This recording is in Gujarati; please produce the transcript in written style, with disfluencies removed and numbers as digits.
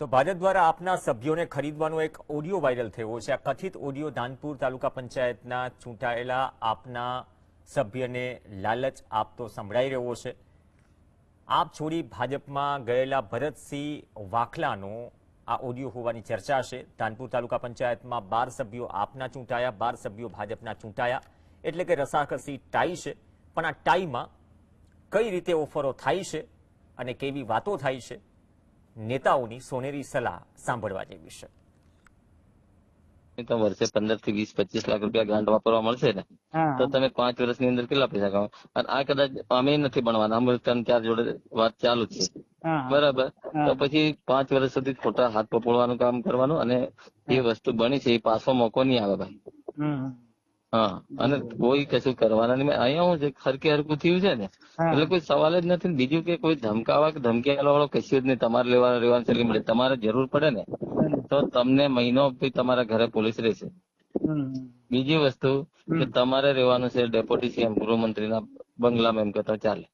તો ભાજપ દ્વારા આપના સભ્યોને ખરીદવાનો એક ઓડિયો વાયરલ થયો છે. આ કથિત ઓડિયો ધાનપુર તાલુકા પંચાયતના ચૂંટાયેલા આપના સભ્યને લાલચ આપતો સંભળાઈ રહ્યો છે. આપ છોડી ભાજપમાં ગયેલા ભરતસિંહ વાખલાનો આ ઓડિયો હોવાની ચર્ચા છે. ધાનપુર તાલુકા પંચાયતમાં 12 સભ્યો આપના ચૂંટાયા, 12 સભ્યો ભાજપના ચૂંટાયા, એટલે કે રસાકસી ટાઈ છે. પણ આ ટાઈમાં કઈ રીતે ઓફરો થાય છે અને કેવી વાતો થાય છે, નેતાઓની સોનેરી સલાહ સાંભળવા જેવી છે. તો વર્ષે 15 થી 20, 25 લાખ રૂપિયા ગ્રાન્ટ વાપરવા મળશે ને, તો તમે 5 વર્ષની અંદર કેટલા પૈસા કમાવો? અને આ કદાચ અમે નથી ભણવાના, અમે 3-4 જોડે વાત ચાલુ જ છે, બરાબર? તો પછી 5 વર્ષ સુધી ખોટા હાથ પપોળવાનું કામ કરવાનું, અને એ વસ્તુ બની છે એ પાછો મોકો નહીં આવે ભાઈ. હા, અને કોઈ કશું કરવાના નહીં. અહીંયા હું હરકે હરકું થયું છે ને, એટલે કોઈ સવાલ જ નથી. બીજું કે કોઈ ધમકાવા કે ધમકી આલવા વાળો કશું જ નહીં. તમારે રહેવાનું છે, મળે. તમારે જરૂર પડે ને તો તમને મહિનો તમારા ઘરે પોલીસ રહેશે. બીજી વસ્તુ કે તમારે રહેવાનું છે ડેપ્યુટી સીએમ ગૃહમંત્રીના બંગલામાં, એમ કહેતા ચાલે.